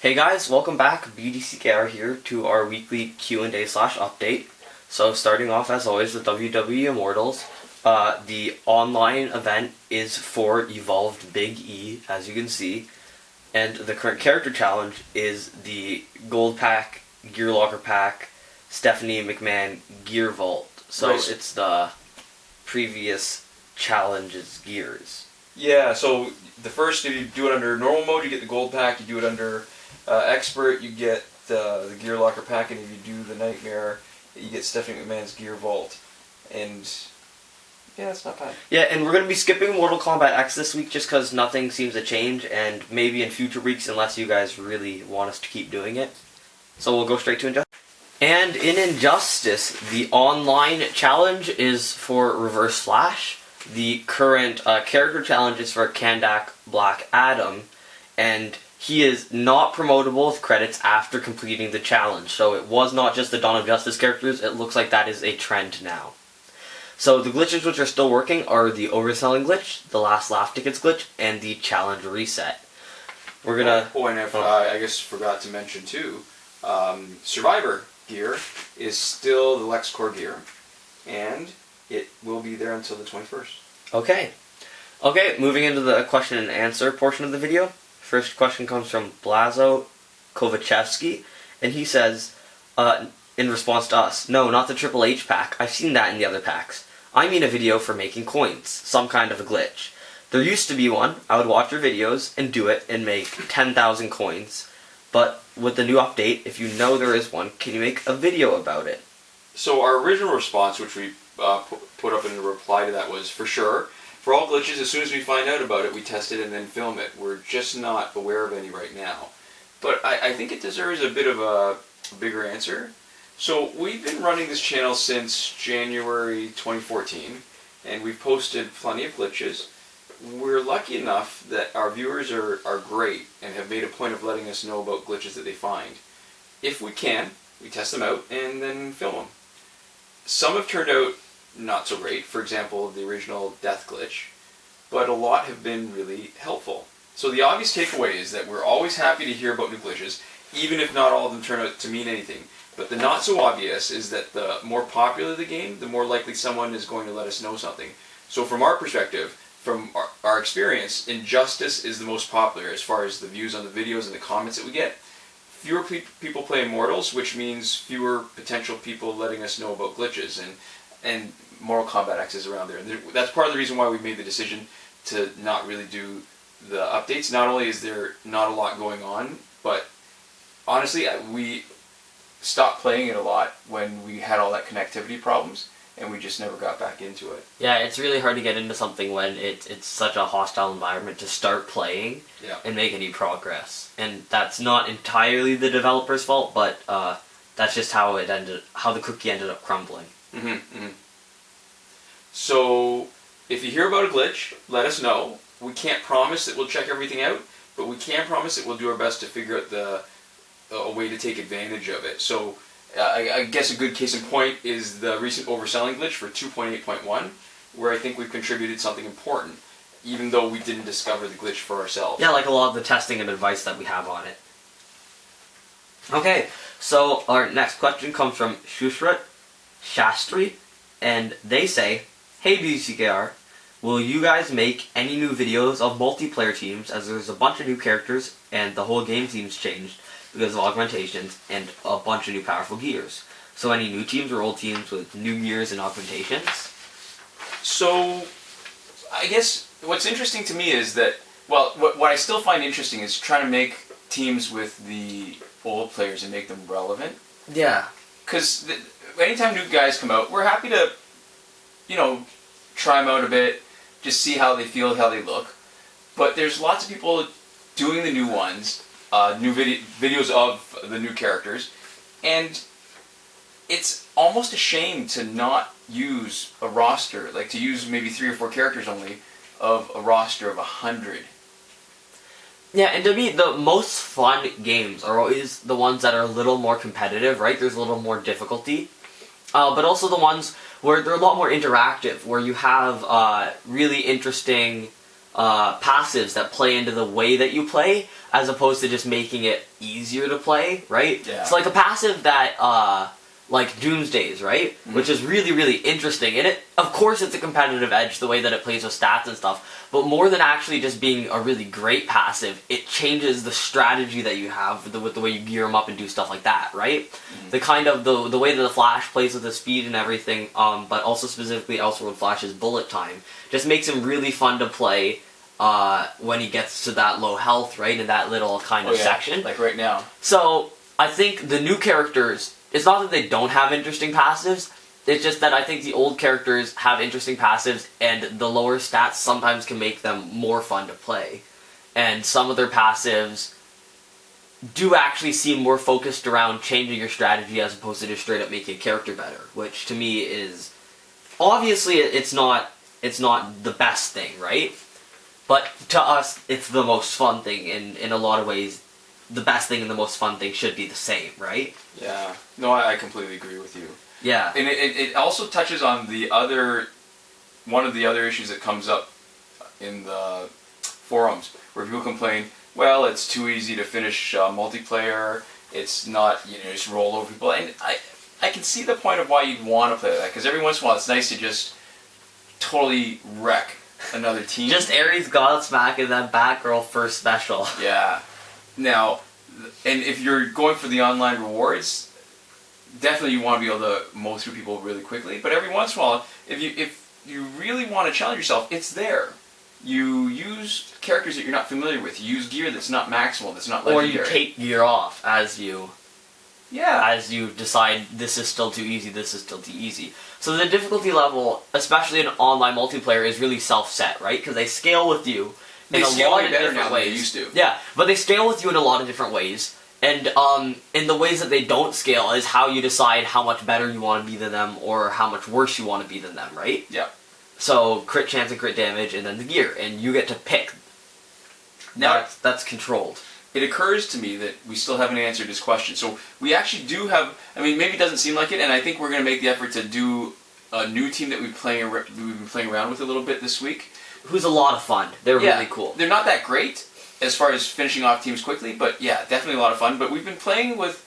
Hey guys, welcome back. BDCKR here to our weekly Q&A/update. So starting off as always with WWE Immortals. The online event is for Evolved Big E, as you can see. And the current character challenge is the Gold Pack, Gear Locker Pack, Stephanie McMahon Gear Vault. So Nice. It's the previous challenge's gears. Yeah, so the first, if you do it under normal mode, you get the gold pack. You do it under expert, you get the gear locker pack, and if you do the nightmare, you get Stephanie McMahon's gear vault. And yeah, it's not bad. Yeah, and we're going to be skipping Mortal Kombat X this week just because nothing seems to change, and maybe in future weeks unless you guys really want us to keep doing it. So we'll go straight to Injustice. And in Injustice, the online challenge is for Reverse Flash. The current character challenge is for Kahndaq Black Adam, and he is not promotable with credits after completing the challenge. So it was not just the Dawn of Justice characters, it looks like that is a trend now. So the glitches which are still working are the overselling glitch, the last laugh tickets glitch, and the challenge reset. We're gonna... Oh, and I guess forgot to mention too, Survivor gear is still the Lexcorp gear, and it will be there until the 21st. Okay, moving into the question and answer portion of the video. First question comes from Blazho Kovacevski, and he says, in response to us, "No, not the Triple H pack. I've seen that in the other packs. I mean a video for making coins, some kind of a glitch. There used to be one. I would watch your videos and do it and make 10,000 coins. But with the new update, if you know there is one, can you make a video about it?" So our original response, which we put up in the reply to that, was for sure. For all glitches, as soon as we find out about it, we test it and then film it. We're just not aware of any right now. But I think it deserves a bit of a bigger answer. So we've been running this channel since January 2014, and we've posted plenty of glitches. We're lucky enough that our viewers are great and have made a point of letting us know about glitches that they find. If we can, we test them out and then film them. Some have turned out not so great, for example, the original death glitch, but a lot have been really helpful. So the obvious takeaway is that we're always happy to hear about new glitches, even if not all of them turn out to mean anything. But the not so obvious is that the more popular the game, the more likely someone is going to let us know something. So from our perspective, from our experience, Injustice is the most popular as far as the views on the videos and the comments that we get. Fewer people play Immortals, which means fewer potential people letting us know about glitches, and Mortal Kombat X is around there. And that's part of the reason why we made the decision to not really do the updates. Not only is there not a lot going on, but honestly, we stopped playing it a lot when we had all that connectivity problems, and we just never got back into it. Yeah, it's really hard to get into something when it's such a hostile environment to start playing and make any progress. And that's not entirely the developer's fault, but that's just how the cookie ended up crumbling. So, if you hear about a glitch, let us know. We can't promise that we'll check everything out, but we can promise that we'll do our best to figure out a way to take advantage of it. So, I guess a good case in point is the recent overselling glitch for 2.8.1, where I think we've contributed something important, even though we didn't discover the glitch for ourselves. Yeah, like a lot of the testing and advice that we have on it. Okay, so our next question comes from SUSHRUT Shastri, and they say, "Hey BDCKR, will you guys make any new videos of multiplayer teams, as there's a bunch of new characters and the whole game seems changed because of augmentations and a bunch of new powerful gears? So any new teams or old teams with new gears and augmentations?" So, I guess what's interesting to me is that, well, what I still find interesting is trying to make teams with the old players and make them relevant. Yeah. Because anytime new guys come out, we're happy to, try them out a bit, just see how they feel, how they look. But there's lots of people doing the new ones, new videos of the new characters, and it's almost a shame to not use a roster, like to use maybe 3 or 4 characters only, of a roster of 100. Yeah, and to me, the most fun games are always the ones that are a little more competitive, right? There's a little more difficulty. But also the ones where they're a lot more interactive, where you have really interesting passives that play into the way that you play, as opposed to just making it easier to play, right? Yeah. So like a passive that, like Doomsdays, right? Mm-hmm. Which is really, really interesting. And of course it's a competitive edge, the way that it plays with stats and stuff, but more than actually just being a really great passive, it changes the strategy that you have with the way you gear them up and do stuff like that, right? Mm-hmm. The kind of, the way that the Flash plays with the speed and everything, but also specifically Elseworld Flash's bullet time, just makes him really fun to play when he gets to that low health, right? In that little kind of section. Like right now. So, I think the new characters, it's not that they don't have interesting passives, it's just that I think the old characters have interesting passives, and the lower stats sometimes can make them more fun to play. And some of their passives do actually seem more focused around changing your strategy as opposed to just straight up making a character better, which to me is... Obviously, it's not the best thing, right? But to us, it's the most fun thing. In a lot of ways, the best thing and the most fun thing should be the same, right? Yeah. No, I completely agree with you. Yeah. And it also touches on one of the other issues that comes up in the forums, where people complain, well, it's too easy to finish multiplayer, it's not, just roll over people. And I can see the point of why you'd want to play that, because every once in a while it's nice to just totally wreck another team. Just Ares Godsmack and then Batgirl first special. Yeah. Now, and if you're going for the online rewards, definitely you want to be able to mow through people really quickly. But every once in a while, if you really want to challenge yourself, it's there. You use characters that you're not familiar with. You use gear that's not maximal, that's not legendary. Or you take gear off as you decide this is still too easy, this is still too easy. So the difficulty level, especially in online multiplayer, is really self-set, right? Because they scale with you in a lot of different ways. They used to. Yeah, but they scale with you in a lot of different ways. And in the ways that they don't scale is how you decide how much better you want to be than them or how much worse you want to be than them, right? Yeah. So crit chance and crit damage and then the gear, and you get to pick. Now that's controlled. It occurs to me that we still haven't answered this question. So we actually do have, maybe it doesn't seem like it, and I think we're going to make the effort to do a new team that we've been playing around with a little bit this week. Who's a lot of fun. They're really cool. They're not that great as far as finishing off teams quickly, but yeah, definitely a lot of fun. But we've been playing with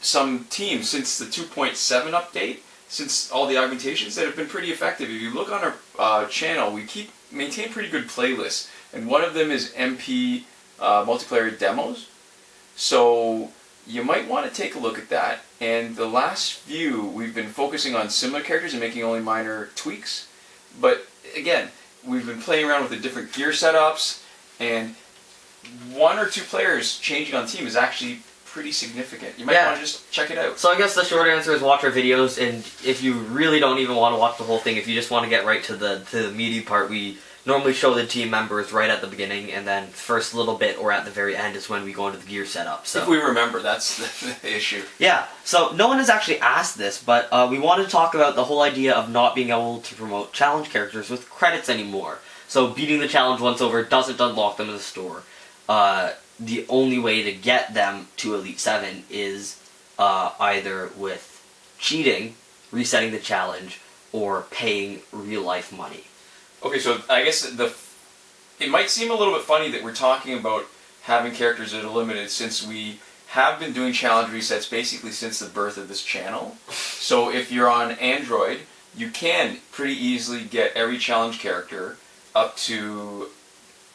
some teams since the 2.7 update, since all the augmentations, that have been pretty effective. If you look on our channel, we maintain pretty good playlists, and one of them is MP multiplayer demos. So you might want to take a look at that. And the last few, we've been focusing on similar characters and making only minor tweaks. But again, we've been playing around with the different gear setups, and one or two players changing on team is actually pretty significant. You might want to just check it out. So I guess the short answer is watch our videos, and if you really don't even want to watch the whole thing, if you just want to get right to the meaty part, we normally show the team members right at the beginning, and then first little bit or at the very end is when we go into the gear setup. So if we remember, that's the issue. Yeah, so no one has actually asked this, but we want to talk about the whole idea of not being able to promote challenge characters with credits anymore. So beating the challenge once over doesn't unlock them in the store. The only way to get them to Elite 7 is either with cheating, resetting the challenge, or paying real-life money. Okay, so I guess it might seem a little bit funny that we're talking about having characters that are limited, since we have been doing challenge resets basically since the birth of this channel. So if you're on Android, you can pretty easily get every challenge character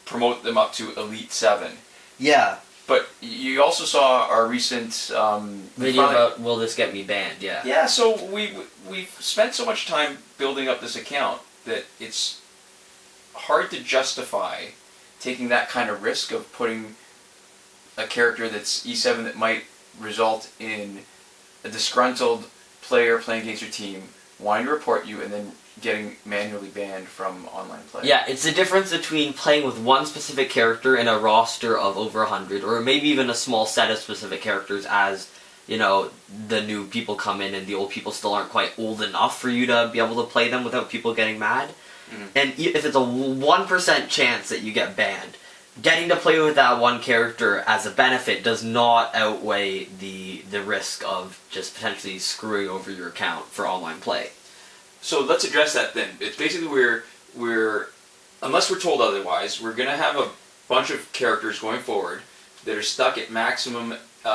promote them up to Elite 7. Yeah. But you also saw our recent video about will this get me banned? Yeah. Yeah. So we've spent so much time building up this account that it's hard to justify taking that kind of risk of putting a character that's E7 that might result in a disgruntled player playing against your team wanting to report you and then getting manually banned from online play. Yeah, it's the difference between playing with one specific character in a roster of over 100, or maybe even a small set of specific characters as, the new people come in and the old people still aren't quite old enough for you to be able to play them without people getting mad. Mm-hmm. And if it's a 1% chance that you get banned, getting to play with that one character as a benefit does not outweigh the risk of just potentially screwing over your account for online play. So let's address that then. It's basically we're unless we're told otherwise, we're going to have a bunch of characters going forward that are stuck at maximum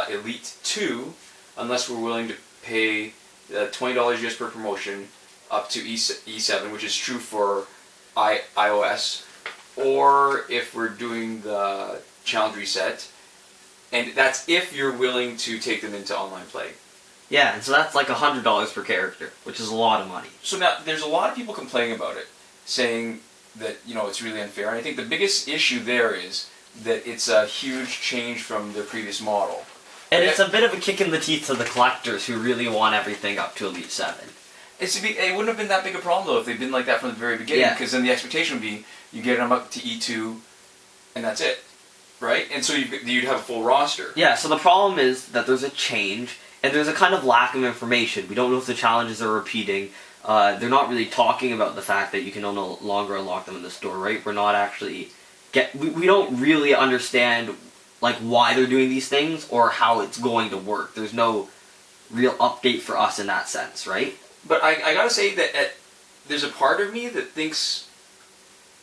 Elite 2 unless we're willing to pay $20 US per promotion up to E7, which is true for iOS, or if we're doing the challenge reset, and that's if you're willing to take them into online play. Yeah, and so that's like $100 per character, which is a lot of money. So now, there's a lot of people complaining about it, saying that, you know, it's really unfair, and I think the biggest issue there is that it's a huge change from the previous model. And it's a bit of a kick in the teeth to the collectors who really want everything up to Elite 7. It wouldn't have been that big a problem, though, if they'd been like that from the very beginning, because then the expectation would be you get them up to E2, and that's it, right? And so you'd have a full roster. Yeah, so the problem is that there's a change, and there's a kind of lack of information. We don't know if the challenges are repeating. They're not really talking about the fact that you can no longer unlock them in the store, right? We're not actually... We don't really understand like why they're doing these things or how it's going to work. There's no real update for us in that sense, right? But I gotta say that there's a part of me that thinks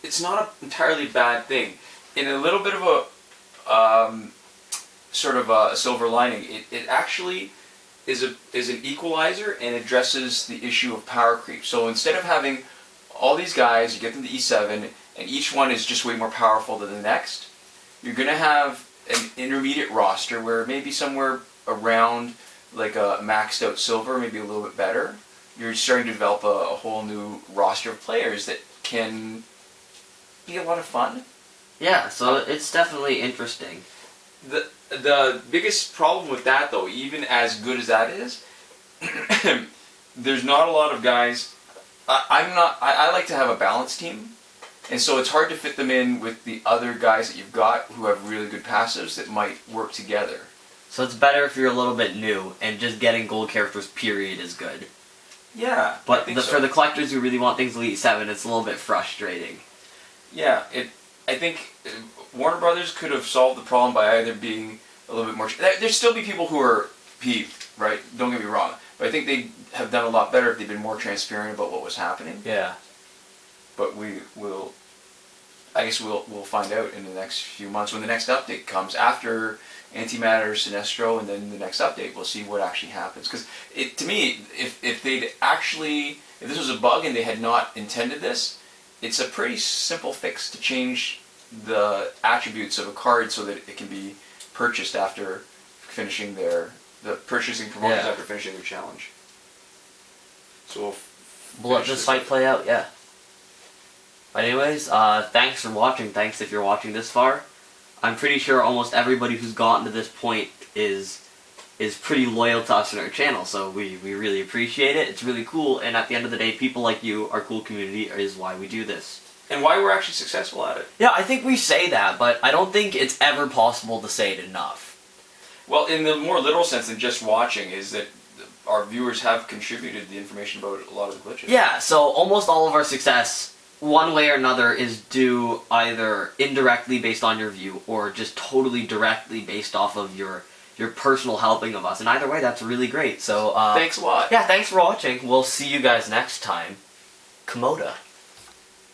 it's not an entirely bad thing. In a little bit of a sort of a silver lining, it actually is an equalizer and addresses the issue of power creep. So instead of having all these guys, you get them to E7, and each one is just way more powerful than the next, you're going to have an intermediate roster where maybe somewhere around like a maxed out silver, maybe a little bit better, you're starting to develop a whole new roster of players that can be a lot of fun. Yeah, so it's definitely interesting. The biggest problem with that, though, even as good as that is, there's not a lot of guys. I like to have a balanced team, and so it's hard to fit them in with the other guys that you've got who have really good passives that might work together. So it's better if you're a little bit new, and just getting gold characters, period, is good. Yeah, but for the collectors who really want things Elite 7, it's a little bit frustrating. Yeah, I think Warner Brothers could have solved the problem by either being a little bit more... There'd still be people who are peeved, right? Don't get me wrong. But I think they'd have done a lot better if they'd been more transparent about what was happening. Yeah. But I guess we'll find out in the next few months when the next update comes. After Antimatter, Sinestro, and then the next update, we'll see what actually happens. Because to me, if this was a bug and they had not intended this, it's a pretty simple fix to change the attributes of a card so that it can be purchased after finishing the purchasing promotions after finishing their challenge. So we'll let this fight play out, yeah. But anyways, thanks for watching. Thanks if you're watching this far. I'm pretty sure almost everybody who's gotten to this point is pretty loyal to us and our channel, so we really appreciate it. It's really cool, and at the end of the day, people like you, our cool community, is why we do this. And why we're actually successful at it. Yeah, I think we say that, but I don't think it's ever possible to say it enough. Well, in the more literal sense than just watching, is that our viewers have contributed the information about a lot of the glitches. Yeah, so almost all of our success, one way or another, is due either indirectly based on your view, or just totally directly based off of your personal helping of us. And either way, that's really great. So thanks a lot. Yeah, thanks for watching. We'll see you guys next time. Komoda.